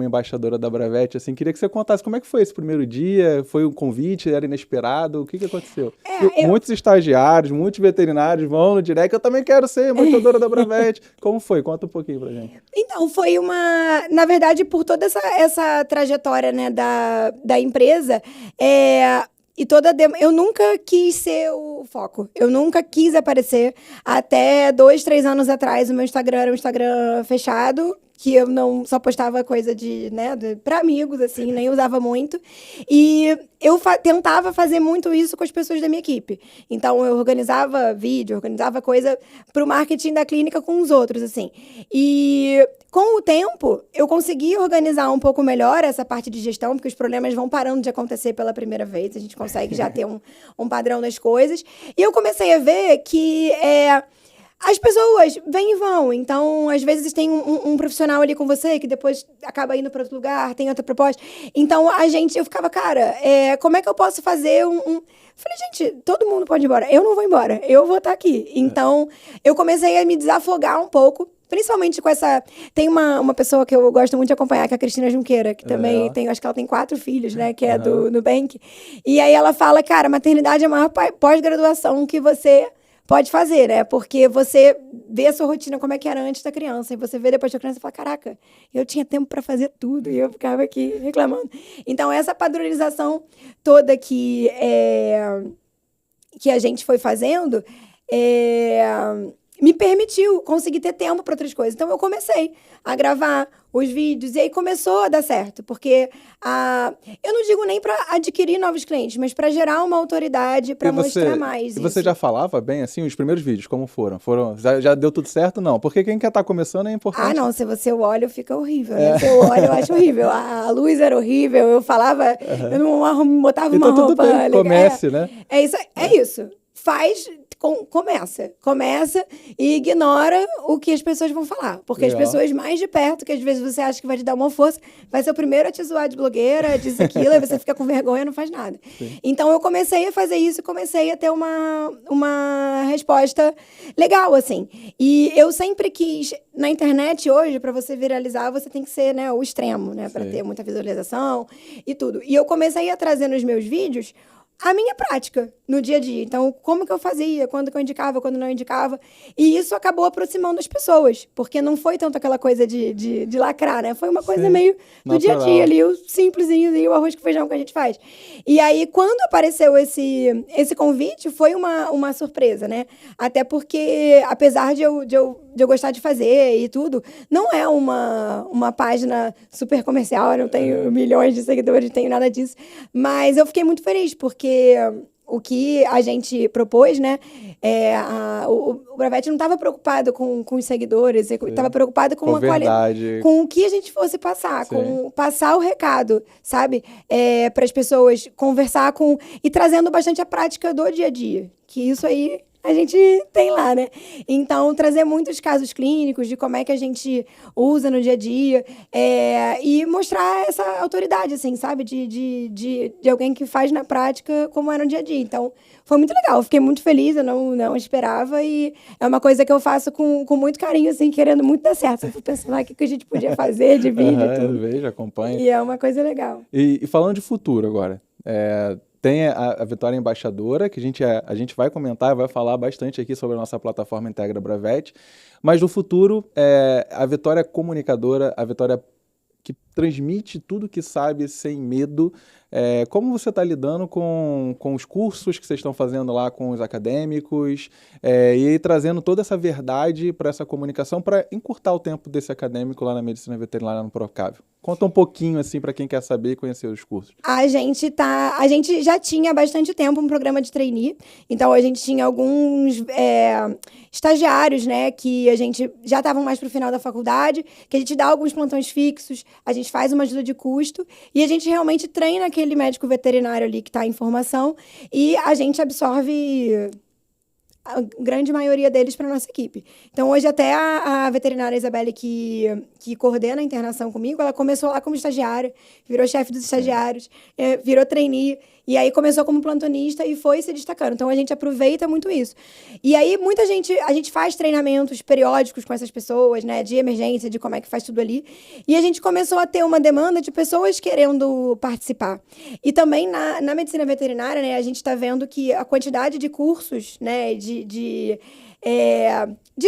[SPEAKER 2] embaixadora da Bravet, assim, queria que você contasse como é que foi esse primeiro dia, foi um convite, era inesperado, o que aconteceu? Muitos estagiários, muitos veterinários vão no direct, eu também quero ser embaixadora da Bravet. Como foi? Conta um pouquinho pra gente.
[SPEAKER 1] Então, foi na verdade, por toda essa trajetória, né, da empresa, eu nunca quis ser o foco. Eu nunca quis aparecer. Até 2, 3 anos atrás, o meu Instagram era um Instagram fechado, que eu não só postava coisa para amigos, assim, nem usava muito. E eu tentava fazer muito isso com as pessoas da minha equipe. Então, eu organizava vídeo, organizava coisa pro marketing da clínica com os outros, assim. E com o tempo, eu consegui organizar um pouco melhor essa parte de gestão, porque os problemas vão parando de acontecer pela primeira vez. A gente consegue já ter um padrão das coisas. E eu comecei a ver que as pessoas vêm e vão. Então, às vezes, tem um profissional ali com você que depois acaba indo para outro lugar, tem outra proposta. Então, eu ficava, cara, como é que eu posso fazer Falei, gente, todo mundo pode ir embora. Eu não vou embora, eu vou estar aqui. Então, eu comecei a me desafogar um pouco, principalmente com essa... Tem uma pessoa que eu gosto muito de acompanhar, que é a Cristina Junqueira, que também acho que ela tem 4 filhos, né, que é do Nubank. E aí ela fala, cara, maternidade é a maior pós-graduação que você pode fazer, né? Porque você vê a sua rotina como é que era antes da criança, e você vê depois da criança e fala, caraca, eu tinha tempo para fazer tudo, e eu ficava aqui reclamando. Então, essa padronização toda que a gente foi fazendo me permitiu conseguir ter tempo para outras coisas. Então, eu comecei a gravar os vídeos, e aí começou a dar certo, porque eu não digo nem para adquirir novos clientes, mas para gerar uma autoridade, para mostrar mais.
[SPEAKER 2] E você já falava bem, assim, os primeiros vídeos, como foram? Já deu tudo certo? Não, porque quem quer estar começando é importante.
[SPEAKER 1] Ah, não, se você olha, fica horrível, né? Se eu olho, eu acho horrível. A luz era horrível, eu falava, eu não botava uma
[SPEAKER 2] então,
[SPEAKER 1] roupa
[SPEAKER 2] tudo bem,
[SPEAKER 1] legal.
[SPEAKER 2] comece, né?
[SPEAKER 1] É isso. Começa e ignora o que as pessoas vão falar. Porque as pessoas mais de perto, que às vezes você acha que vai te dar uma força, vai ser o primeiro a te zoar de blogueira, diz aquilo, aí você fica com vergonha e não faz nada. Sim. Então, eu comecei a fazer isso e comecei a ter uma resposta legal, assim. E eu sempre quis... Na internet, hoje, para você viralizar, você tem que ser, né, o extremo, né? Para ter muita visualização e tudo. E eu comecei a trazer nos meus vídeos a minha prática no dia a dia. Então, como que eu fazia, quando que eu indicava, quando não indicava. E isso acabou aproximando as pessoas, porque não foi tanto aquela coisa de lacrar, né? Foi uma coisa meio do dia a dia ali, o simplesinho e o arroz com feijão que a gente faz. E aí, quando apareceu esse convite, foi uma surpresa, né? Até porque, apesar de eu gostar de fazer e tudo, não é uma página super comercial, eu não tenho milhões de seguidores, não tenho nada disso. Mas eu fiquei muito feliz, porque o que a gente propôs, né? O Bravete não estava preocupado com os seguidores, estava preocupado com a qualidade, com o que a gente fosse passar, com passar o recado, sabe? Para as pessoas, conversar e trazendo bastante a prática do dia a dia, que isso aí a gente tem lá, né? Então, trazer muitos casos clínicos de como é que a gente usa no dia a dia e mostrar essa autoridade, assim, sabe? De alguém que faz na prática como é no dia a dia. Então, foi muito legal. Eu fiquei muito feliz, eu não esperava, e é uma coisa que eu faço com muito carinho, assim, querendo muito dar certo. Eu fui pensando o que a gente podia fazer de vídeo e tudo.
[SPEAKER 2] Eu vejo, acompanho.
[SPEAKER 1] E é uma coisa legal.
[SPEAKER 2] E falando de futuro agora, tem a Vitória Embaixadora, que a gente vai comentar, vai falar bastante aqui sobre a nossa plataforma Integra Bravete, mas no futuro, a Vitória comunicadora, a Vitória que transmite tudo que sabe sem medo. Como você está lidando com os cursos que vocês estão fazendo lá com os acadêmicos e trazendo toda essa verdade para essa comunicação, para encurtar o tempo desse acadêmico lá na medicina veterinária no Procávio? Conta um pouquinho, assim, para quem quer saber e conhecer os cursos.
[SPEAKER 1] A gente já tinha há bastante tempo um programa de trainee, então a gente tinha alguns estagiários, né, que a gente já estavam mais para o final da faculdade, que a gente dá alguns plantões fixos, a gente faz uma ajuda de custo e a gente realmente treina aquele médico veterinário ali que está em formação, e a gente absorve a grande maioria deles para nossa equipe. Então, hoje até a veterinária Isabelle, que coordena a internação comigo, ela começou lá como estagiária, virou chefe dos estagiários, virou trainee, e aí começou como plantonista e foi se destacando. Então, a gente aproveita muito isso. E aí, a gente faz treinamentos periódicos com essas pessoas, né, de emergência, de como é que faz tudo ali. E a gente começou a ter uma demanda de pessoas querendo participar. E também na medicina veterinária, né, a gente está vendo que a quantidade de cursos, né, de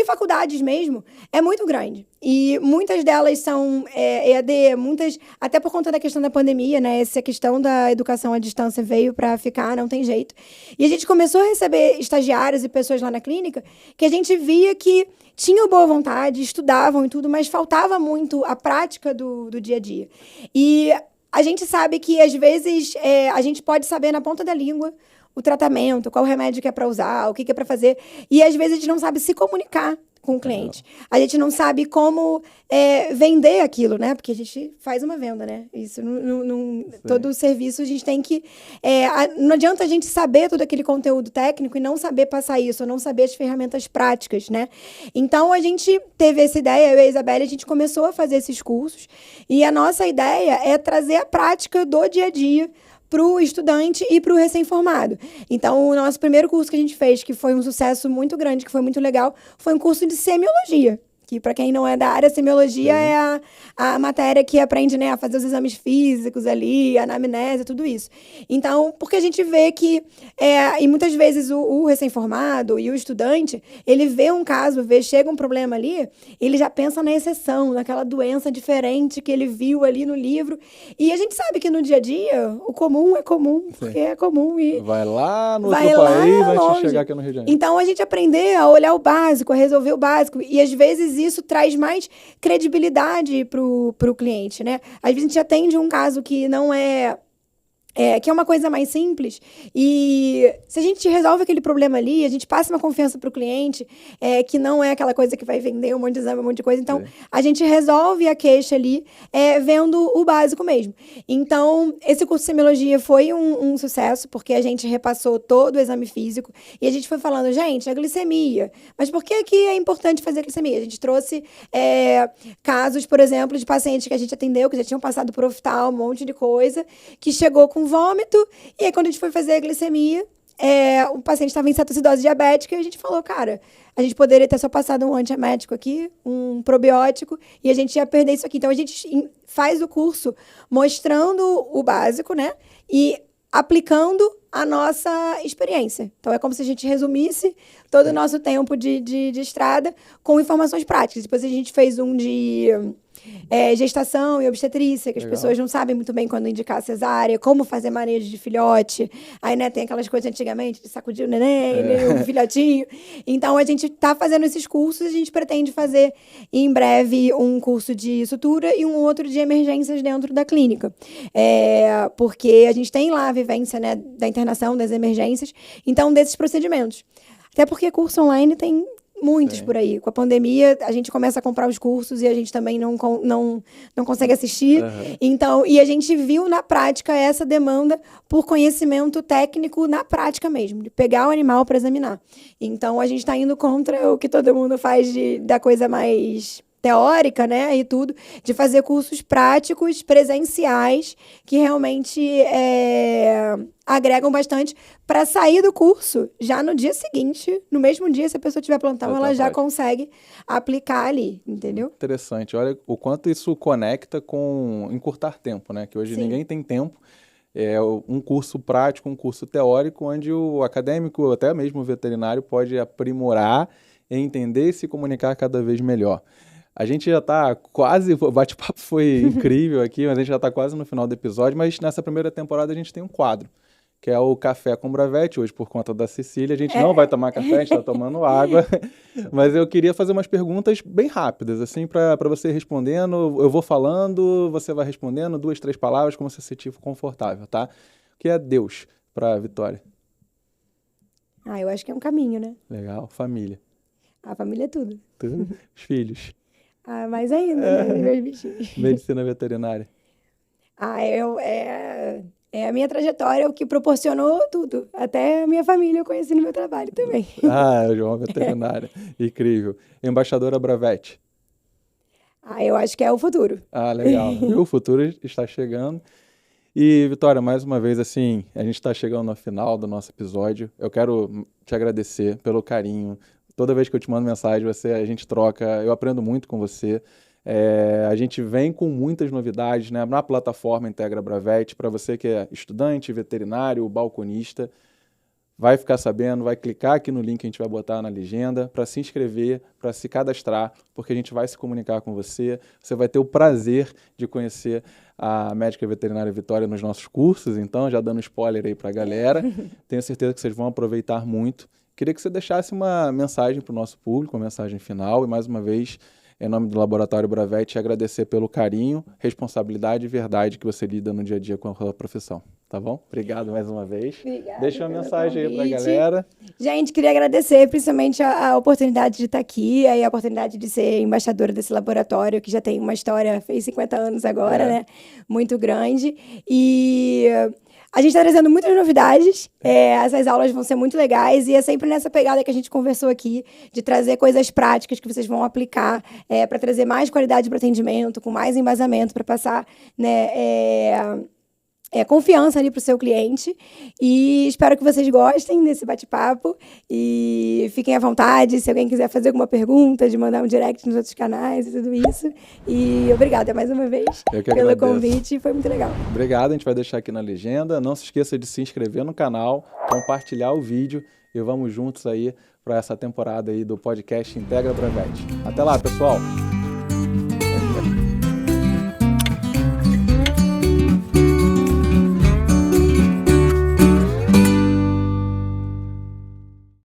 [SPEAKER 1] faculdades mesmo, é muito grande. E muitas delas são EAD, muitas, até por conta da questão da pandemia, né? Essa questão da educação à distância Veio para ficar, não tem jeito. E a gente começou a receber estagiários e pessoas lá na clínica que a gente via que tinham boa vontade, estudavam e tudo, mas faltava muito a prática do dia a dia. E a gente sabe que, às vezes, a gente pode saber na ponta da língua o tratamento, qual remédio que é para usar, o que é para fazer. E, às vezes, a gente não sabe se comunicar com o cliente. A gente não sabe como vender aquilo, né? Porque a gente faz uma venda, né? Isso, todo o serviço a gente tem que... não adianta a gente saber todo aquele conteúdo técnico e não saber passar isso, ou não saber as ferramentas práticas, né? Então, a gente teve essa ideia, eu e a Isabelle, a gente começou a fazer esses cursos, e a nossa ideia é trazer a prática do dia a dia para o estudante e para o recém-formado. Então, o nosso primeiro curso que a gente fez, que foi um sucesso muito grande, que foi muito legal, foi um curso de semiologia. Que, para quem não é da área, semiologia é a matéria que aprende, né, a fazer os exames físicos ali, a anamnese, tudo isso. Então, porque a gente vê que, e muitas vezes o recém-formado e o estudante, ele vê um caso, chega um problema ali, ele já pensa na exceção, naquela doença diferente que ele viu ali no livro. E a gente sabe que no dia a dia, o comum é comum, porque é comum. E
[SPEAKER 2] vai lá no outro país antes de chegar aqui no Rio de Janeiro.
[SPEAKER 1] Então, a gente aprender a olhar o básico, a resolver o básico. E, às vezes, isso traz mais credibilidade pro cliente, né? Às vezes a gente atende um caso que não que é uma coisa mais simples, e se a gente resolve aquele problema ali, a gente passa uma confiança para o cliente, que não é aquela coisa que vai vender um monte de exame, um monte de coisa, então a gente resolve a queixa ali, vendo o básico mesmo. Então, esse curso de semiologia foi um sucesso, porque a gente repassou todo o exame físico, e a gente foi falando, gente, a glicemia, mas por que que é importante fazer a glicemia? A gente trouxe casos, por exemplo, de pacientes que a gente atendeu, que já tinham passado por oftalmo, um monte de coisa, que chegou com vômito, e aí quando a gente foi fazer a glicemia, o paciente estava em cetoacidose diabética, e a gente falou, cara, a gente poderia ter só passado um antiemético aqui, um probiótico, e a gente ia perder isso aqui. Então, a gente faz o curso mostrando o básico, né? E aplicando a nossa experiência. Então, é como se a gente resumisse todo o nosso tempo de estrada com informações práticas. Depois a gente fez um de gestação e obstetrícia, que as pessoas não sabem muito bem quando indicar cesárea, como fazer manejo de filhote. Aí, né, tem aquelas coisas antigamente de sacudir o neném, o filhotinho. Então, a gente está fazendo esses cursos, a gente pretende fazer em breve um curso de sutura e um outro de emergências dentro da clínica. Porque a gente tem lá a vivência, né, da internação, das emergências, então desses procedimentos. Até porque curso online tem muitos por aí. Com a pandemia, a gente começa a comprar os cursos e a gente também não consegue assistir. Então, e a gente viu na prática essa demanda por conhecimento técnico na prática mesmo, de pegar o animal para examinar. Então, a gente está indo contra o que todo mundo faz da coisa mais teórica, né, e tudo, de fazer cursos práticos, presenciais, que realmente agregam bastante para sair do curso já no dia seguinte, no mesmo dia, se a pessoa tiver plantão, ela já consegue aplicar ali, entendeu?
[SPEAKER 2] Interessante. Olha o quanto isso conecta com encurtar tempo, né? Que hoje ninguém tem tempo. É um curso prático, um curso teórico, onde o acadêmico, até mesmo o veterinário, pode aprimorar, entender e se comunicar cada vez melhor. A gente já está quase, o bate-papo foi incrível aqui, mas a gente já está quase no final do episódio, mas nessa primeira temporada a gente tem um quadro, que é o Café com Bravete. Hoje, por conta da Cecília, a gente não vai tomar café, a gente está tomando água, mas eu queria fazer umas perguntas bem rápidas, assim, para você respondendo. Eu vou falando, você vai respondendo, 2, 3 palavras, como você se sentir confortável, tá? O que é Deus para a Vitória?
[SPEAKER 1] Eu acho que é um caminho, né?
[SPEAKER 2] Legal. Família?
[SPEAKER 1] A família é tudo.
[SPEAKER 2] Tudo? Os filhos?
[SPEAKER 1] Mais ainda, né? Meus bichinhos.
[SPEAKER 2] Medicina veterinária?
[SPEAKER 1] É a minha trajetória, o que proporcionou tudo. Até a minha família eu conheci no meu trabalho também.
[SPEAKER 2] O João veterinária. Incrível. Embaixadora Bravete?
[SPEAKER 1] Eu acho que é o futuro.
[SPEAKER 2] Legal. O futuro está chegando. E, Vitória, mais uma vez, assim, a gente está chegando no final do nosso episódio. Eu quero te agradecer pelo carinho. Toda vez que eu te mando mensagem, a gente troca, eu aprendo muito com você. A gente vem com muitas novidades, né, na plataforma Integra Bravete, para você que é estudante, veterinário, balconista. vai ficar sabendo, vai clicar aqui no link que a gente vai botar na legenda para se inscrever, para se cadastrar, porque a gente vai se comunicar com você. Você vai ter o prazer de conhecer a médica veterinária Vitória nos nossos cursos, então já dando spoiler aí para a galera. Tenho certeza que vocês vão aproveitar muito. Queria que você deixasse uma mensagem para o nosso público, uma mensagem final, e mais uma vez, em nome do Laboratório Bravett, te agradecer pelo carinho, responsabilidade e verdade que você lida no dia a dia com a profissão. Tá bom? Obrigado mais uma vez.
[SPEAKER 1] Obrigada.
[SPEAKER 2] Deixa uma mensagem aí pra galera.
[SPEAKER 1] Gente, queria agradecer principalmente a oportunidade de estar aqui e a oportunidade de ser embaixadora desse laboratório, que já tem uma história, fez 50 anos agora, né? Muito grande. E a gente está trazendo muitas novidades, essas aulas vão ser muito legais e é sempre nessa pegada que a gente conversou aqui, de trazer coisas práticas que vocês vão aplicar para trazer mais qualidade para o atendimento, com mais embasamento para passar, né, confiança ali para o seu cliente. E espero que vocês gostem desse bate-papo e fiquem à vontade, se alguém quiser fazer alguma pergunta, de mandar um direct nos outros canais e tudo isso. E obrigada mais uma vez pelo convite, foi muito legal.
[SPEAKER 2] Obrigado, a gente vai deixar aqui na legenda. Não se esqueça de se inscrever no canal, compartilhar o vídeo e vamos juntos aí para essa temporada aí do podcast Integra Bravett. Até lá, pessoal!